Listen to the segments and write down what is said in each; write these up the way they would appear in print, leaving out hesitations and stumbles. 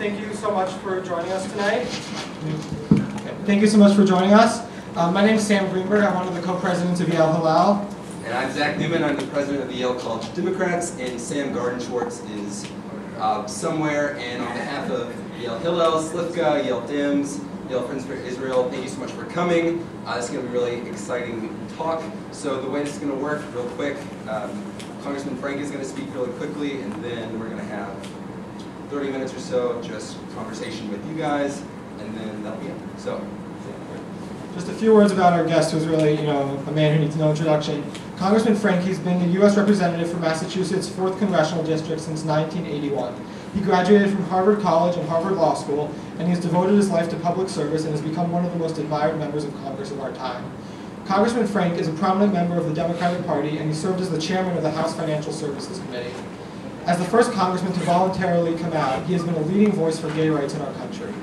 thank you so much for joining us tonight. Thank you so much for joining us. My name is Sam Greenberg. I'm one of the co-presidents of Yale Hillel. And I'm Zach Newman. I'm the president of the Yale College Democrats, and Sam Garden-Schwartz is somewhere. And on behalf of Yale Hillel, Slivka, Yale Dems, Yale Friends for Israel, thank you so much for coming. This is going to be a really exciting talk. So the way this is going to work, real quick, Congressman Frank is going to speak really quickly, and then we're going to have 30 minutes or so just conversation with you guys, and then that'll be it. So. Just a few words about our guest, who's really, a man who needs no introduction. Congressman Frank, he's been the U.S. representative for Massachusetts' 4th Congressional District since 1981. He graduated from Harvard College and Harvard Law School, and he has devoted his life to public service and has become one of the most admired members of Congress of our time. Congressman Frank is a prominent member of the Democratic Party, and he served as the chairman of the House Financial Services Committee. As the first congressman to voluntarily come out, he has been a leading voice for gay rights in our country.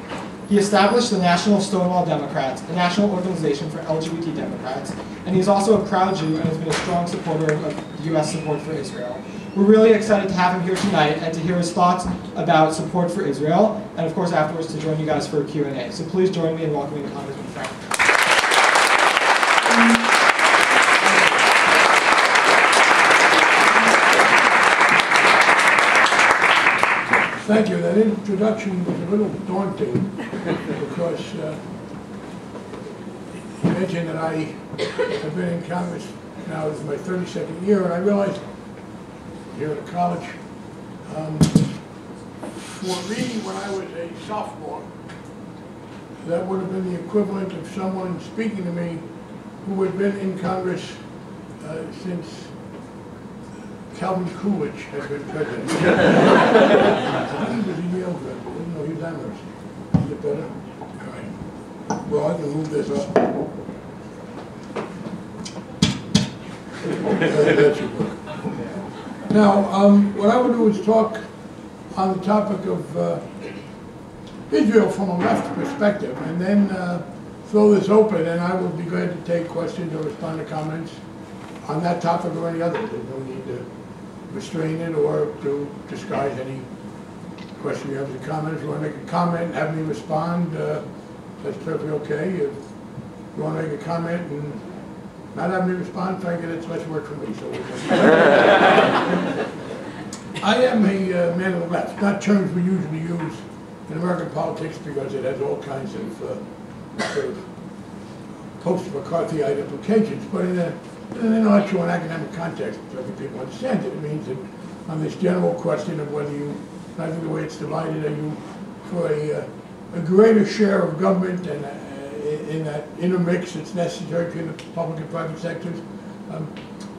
He established the National Stonewall Democrats, a national organization for LGBT Democrats, and he's also a proud Jew and has been a strong supporter of U.S. support for Israel. We're really excited to have him here tonight and to hear his thoughts about support for Israel, and of course afterwards to join you guys for a Q&A. So please join me in welcoming Congressman Frank. Thank you. That introduction was a little daunting because you mentioned that I have been in Congress now. This is my 32nd year, and I realized here at college, for me, when I was a sophomore, that would have been the equivalent of someone speaking to me who had been in Congress since Calvin Coolidge has been president. He was a Yale grad, but didn't know he was Amherst. Is it better? All right. Well, I can move this up. That should work. Now, what I would do is talk on the topic of Israel from a left perspective, and then throw this open, and I will be glad to take questions or respond to comments on that topic or any other. There's no need to restrain it or to disguise any question you have as a comment. If you want to make a comment and have me respond, that's perfectly okay. If you want to make a comment and not have me respond, frankly, that's less work for me. So I am a man of the left, not terms we usually use in American politics because it has all kinds of sort of post-McCarthyite implications, but in an intellectual and academic context, so that people understand it. It means that on this general question of whether you, I think the way it's divided, are you for a greater share of government and in that intermix that's necessary between the public and private sectors,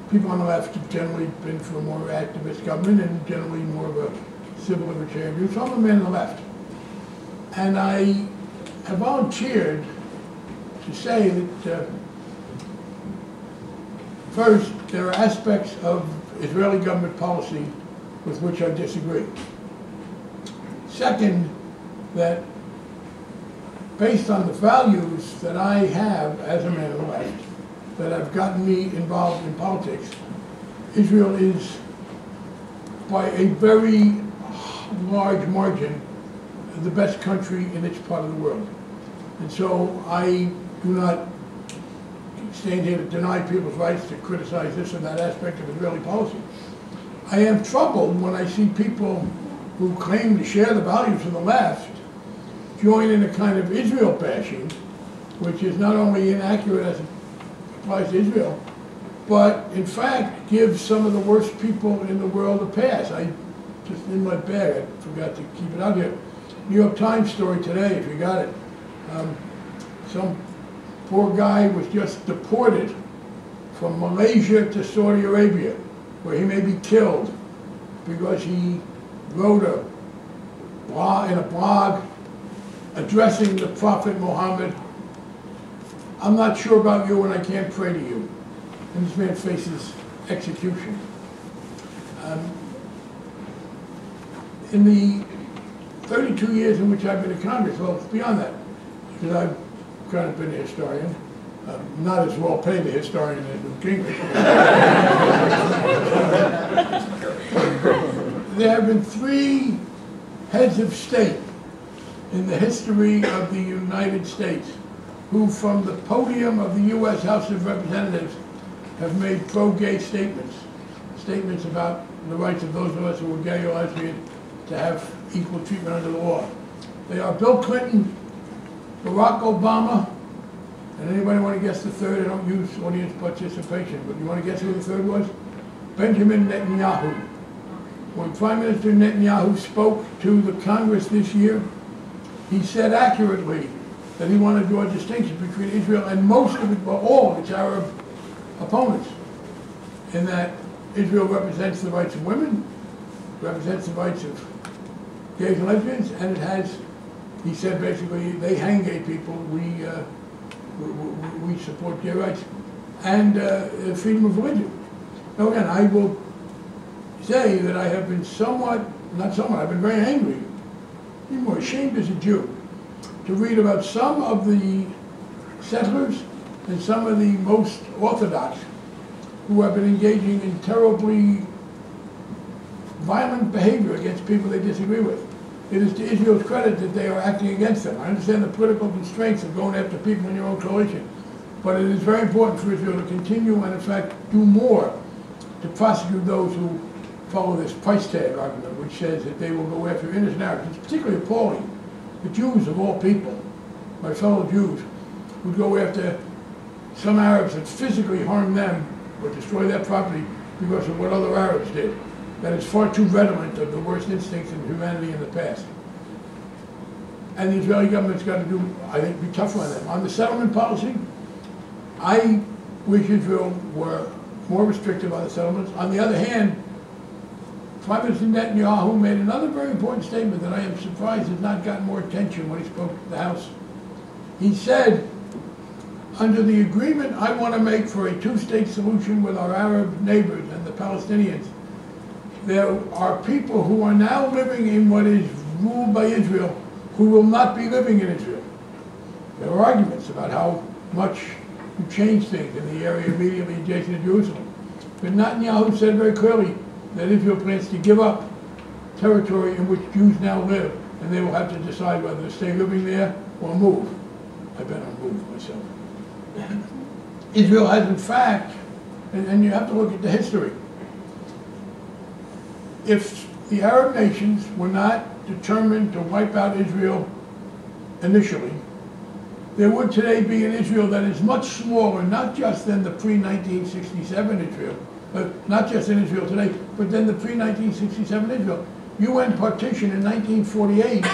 people on the left have generally been for a more activist government and generally more of a civil libertarian view. So I'm a man on the left. And I have volunteered to say that first, there are aspects of Israeli government policy with which I disagree. Second, that based on the values that I have as a man of the left, that have gotten me involved in politics, Israel is, by a very large margin, the best country in its part of the world. And so I do not stand here to deny people's rights to criticize this or that aspect of Israeli policy. I am troubled when I see people who claim to share the values of the left join in a kind of Israel bashing, which is not only inaccurate as it applies to Israel, but in fact gives some of the worst people in the world a pass. I just in my bag, I forgot to keep it out here. New York Times story today, if you got it. Some poor guy was just deported from Malaysia to Saudi Arabia, where he may be killed because he wrote in a blog addressing the Prophet Muhammad. I'm not sure about you and I can't pray to you. And this man faces execution. In the 32 years in which I've been in Congress, well, it's beyond that, because I've kind of been a historian, not as well paid a historian as Newt Gingrich. There have been 3 heads of state in the history of the United States who from the podium of the U.S. House of Representatives have made pro-gay statements. Statements about the rights of those of us who are gay or lesbian to have equal treatment under the law. They are Bill Clinton, Barack Obama, and anybody want to guess the third? I don't use audience participation, but you want to guess who the third was? Benjamin Netanyahu. When Prime Minister Netanyahu spoke to the Congress this year, he said accurately that he wanted to draw a distinction between Israel and most of it, well, all of its Arab opponents, in that Israel represents the rights of women, represents the rights of gays and lesbians, and it has, he said basically, they hang gay people, we support gay rights, and freedom of religion. Now again, I will say that I have been I've been very angry, even more ashamed as a Jew, to read about some of the settlers and some of the most orthodox who have been engaging in terribly violent behavior against people they disagree with. It is to Israel's credit that they are acting against them. I understand the political constraints of going after people in your own coalition, but it is very important for Israel to continue and in fact do more to prosecute those who follow this price tag argument, which says that they will go after innocent Arabs. It's particularly appalling. The Jews of all people, my fellow Jews, would go after some Arabs that physically harm them or destroy their property because of what other Arabs did. That is far too redolent of the worst instincts in humanity in the past. And the Israeli government's got to do, I think, be tougher on them. On the settlement policy, I wish Israel were more restrictive on the settlements. On the other hand, Prime Minister Netanyahu made another very important statement that I am surprised has not gotten more attention when he spoke to the House. He said, under the agreement I want to make for a two-state solution with our Arab neighbors and the Palestinians, there are people who are now living in what is ruled by Israel who will not be living in Israel. There are arguments about how much you change things in the area immediately adjacent to Jerusalem. But Netanyahu said very clearly that Israel plans to give up territory in which Jews now live, and they will have to decide whether to stay living there or move. I bet I'll move myself. Israel has in fact, and you have to look at the history, if the Arab nations were not determined to wipe out Israel initially, there would today be an Israel that is much smaller, not just than the pre-1967 Israel, but not just in Israel today, but then the pre-1967 Israel. UN partition in 1948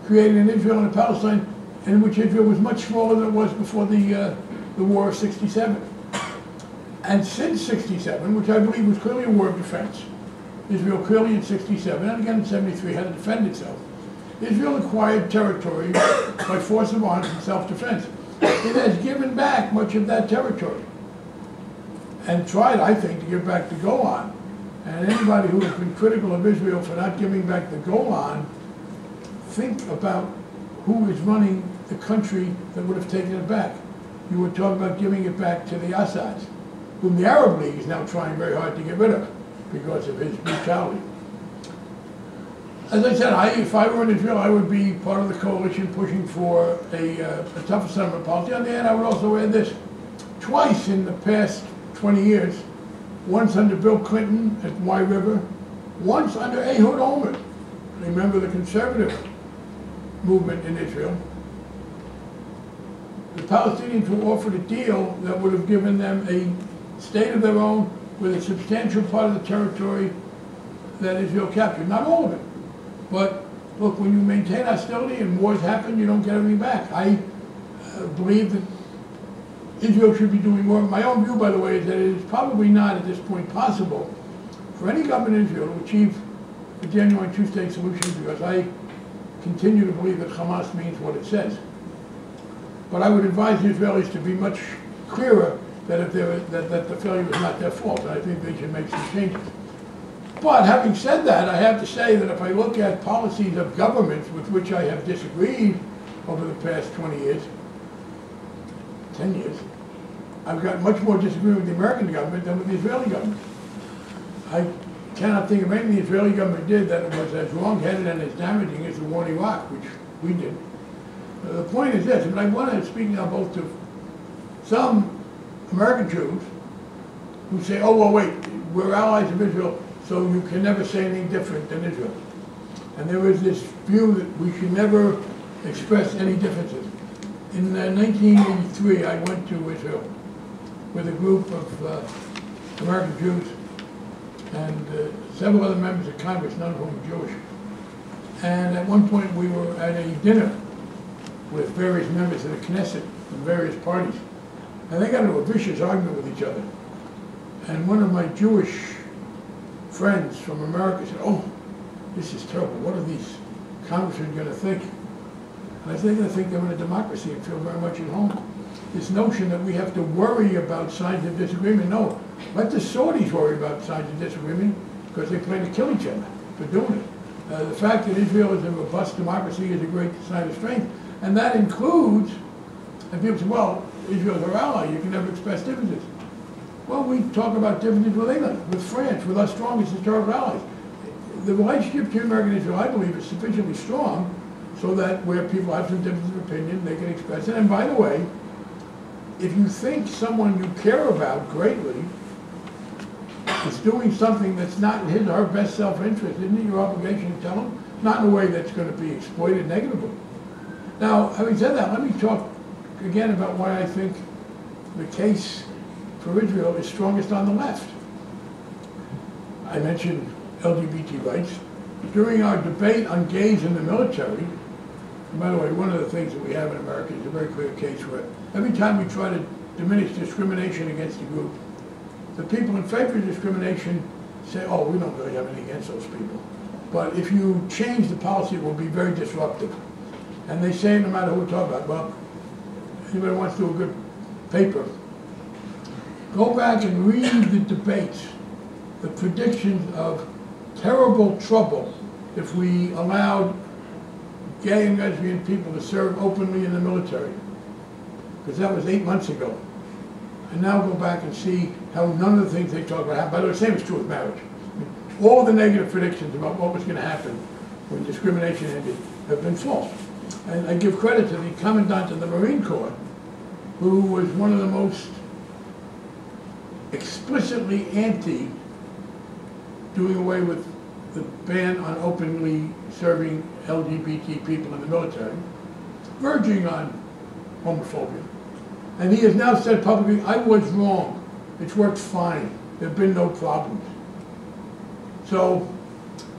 created an Israel and a Palestine in which Israel was much smaller than it was before the War of '67. And since '67, which I believe was clearly a war of defense, Israel clearly in '67 and again in '73 had to defend itself. Israel acquired territory by force of arms and self-defense. It has given back much of that territory and tried, I think, to give back the Golan. And anybody who has been critical of Israel for not giving back the Golan, think about who is running the country that would have taken it back. You were talking about giving it back to the Assads, whom the Arab League is now trying very hard to get rid of because of his brutality. As I said, if I were in Israel, I would be part of the coalition pushing for a tougher settlement policy. On the other hand, I would also add this. Twice in the past 20 years, once under Bill Clinton at Wye River, once under Ehud Olmert, remember the conservative movement in Israel, the Palestinians were offered a deal that would have given them a state of their own with a substantial part of the territory that Israel captured. Not all of it. But look, when you maintain hostility and wars happen, you don't get everything back. I believe that Israel should be doing more. My own view, by the way, is that it is probably not at this point possible for any government in Israel to achieve a genuine two-state solution, because I continue to believe that Hamas means what it says. But I would advise the Israelis to be much clearer that if that the failure is not their fault. And I think they should make some changes. But having said that, I have to say that if I look at policies of governments with which I have disagreed over the past 20 years, 10 years, I've got much more disagreement with the American government than with the Israeli government. I cannot think of anything the Israeli government did that was as wrong-headed and as damaging as the war in Iraq, which we did. The point is this, and I want to speak now both to some American Jews who say, oh, well, wait, we're allies of Israel, so you can never say anything different than Israel. And there is this view that we should never express any differences. In 1983, I went to Israel with a group of American Jews and several other members of Congress, none of whom were Jewish. And at one point we were at a dinner with various members of the Knesset from various parties. And they got into a vicious argument with each other. And one of my Jewish friends from America said, oh, this is terrible. What are these congressmen going to think? And I said, they're going to think they're in a democracy and feel very much at home. This notion that we have to worry about sides of disagreement, no. Let the Saudis worry about sides of disagreement because they plan to kill each other for doing it. The fact that Israel is a robust democracy is a great sign of strength. And that includes, and people say, well, Israel's our ally, you can never express differences. Well, we talk about differences with England, with France, with our strongest historical allies. The relationship between America and Israel, I believe, is sufficiently strong so that where people have some differences of opinion, they can express it. And by the way, if you think someone you care about greatly is doing something that's not in his or her best self-interest, isn't it your obligation to tell them? Not in a way that's going to be exploited negatively. Now, having said that, let me talk again about why I think the case for Israel is strongest on the left. I mentioned LGBT rights. During our debate on gays in the military, and by the way, one of the things that we have in America is a very clear case where every time we try to diminish discrimination against a group, the people in favor of discrimination say, oh, we don't really have anything against those people. But if you change the policy, it will be very disruptive. And they say, no matter who we talk about, well, anybody wants to do a good paper, go back and read the debates, the predictions of terrible trouble if we allowed gay and lesbian people to serve openly in the military. Because that was 8 months ago. And now go back and see how none of the things they talk about happen. By the way, the same is true with marriage. All the negative predictions about what was going to happen when discrimination ended have been false. And I give credit to the Commandant of the Marine Corps, who was one of the most explicitly anti doing away with the ban on openly serving LGBT people in the military, verging on homophobia. And he has now said publicly, I was wrong. It's worked fine. There have been no problems. So,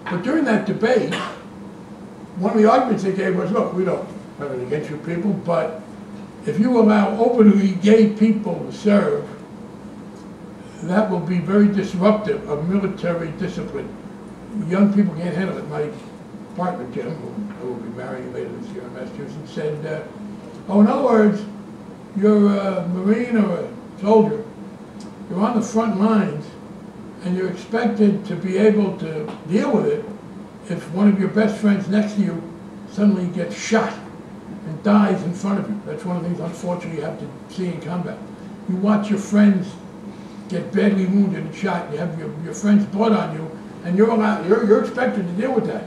but during that debate, one of the arguments they gave was, look, we don't have anything against you people, but if you allow openly gay people to serve, that will be very disruptive of military discipline. Young people can't handle it. My partner, Jim, who I will be marrying later this year in Massachusetts, said, oh, in other words, you're a Marine or a soldier, you're on the front lines, and you're expected to be able to deal with it if one of your best friends next to you suddenly gets shot and dies in front of you. That's one of the things, unfortunately, you have to see in combat. You watch your friends get badly wounded and shot, you have your friend's blood on you, and you're expected to deal with that.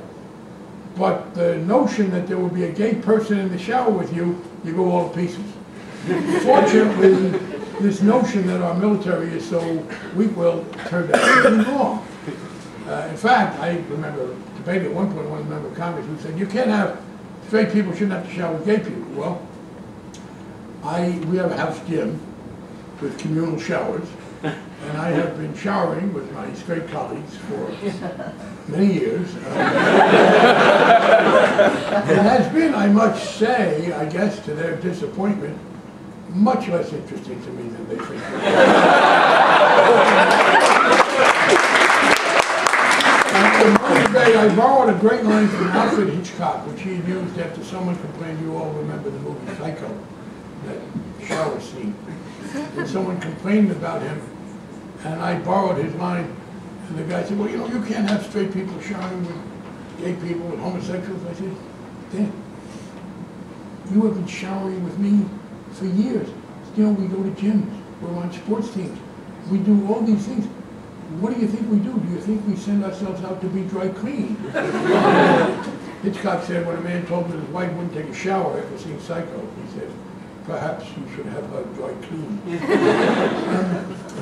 But the notion that there will be a gay person in the shower with you, you go all to pieces. Fortunately, this notion that our military is so weak-willed turned out to be wrong. In fact, I remember debating at one point one member of Congress who said, you can't have, straight people shouldn't have to shower with gay people. Well, we have a house gym with communal showers, and I have been showering with my straight colleagues for many years. It has been, I must say, I guess to their disappointment, much less interesting to me than they think. I borrowed a great line from Alfred Hitchcock, which he had used after someone complained, you all remember the movie Psycho, that shower scene. And someone complained about him, and I borrowed his line, and the guy said, well, you know, you can't have straight people showering with gay people, with homosexuals. I said, Dan, you have been showering with me for years. Still, we go to gyms, we're on sports teams, we do all these things. what do you think we do? Do you think we send ourselves out to be dry cleaned? Hitchcock said when a man told him his wife wouldn't take a shower after seeing Psycho, he said, perhaps you should have her dry cleaned.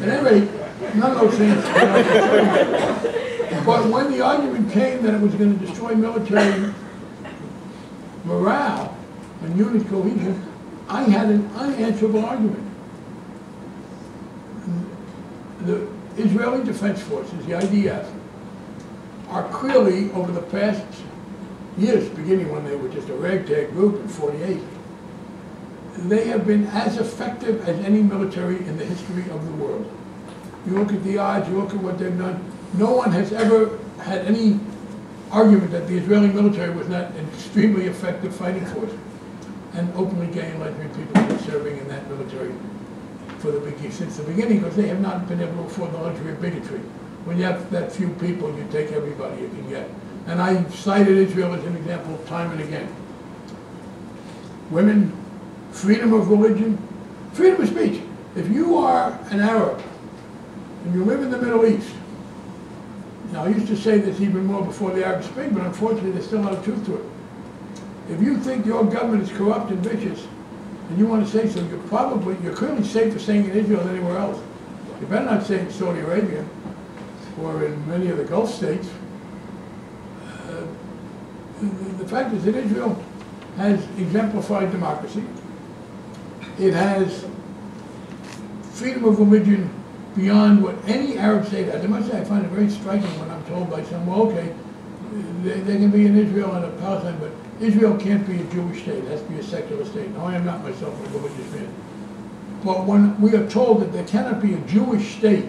At any rate, none of those things. But when the argument came that it was going to destroy military morale and unit cohesion, I had an unanswerable argument. The Israeli Defense Forces, the IDF, are clearly, over the past years, beginning when they were just a ragtag group in '48, they have been as effective as any military in the history of the world. You look at the odds, you look at what they've done, no one has ever had any argument that the Israeli military was not an extremely effective fighting force. And openly gay and lesbian people have been serving in that military since the beginning, because they have not been able to afford the luxury of bigotry. When you have that few people, you take everybody you can get. And I cited Israel as an example time and again. Women, freedom of religion, freedom of speech. If you are an Arab and you live in the Middle East, now I used to say this even more before the Arab Spring, but unfortunately there's still a lot of truth to it. If you think your government is corrupt and vicious, and you want to say so, you're clearly safer saying in Israel than anywhere else. You better not say in Saudi Arabia or in many of the Gulf states. The fact is that Israel has exemplified democracy. It has freedom of religion beyond what any Arab state has. I must say, I find it very striking when I'm told by some, well, okay, there can be an Israel and a Palestine, but Israel can't be a Jewish state. It has to be a secular state. Now, I am not myself a religious man. But when we are told that there cannot be a Jewish state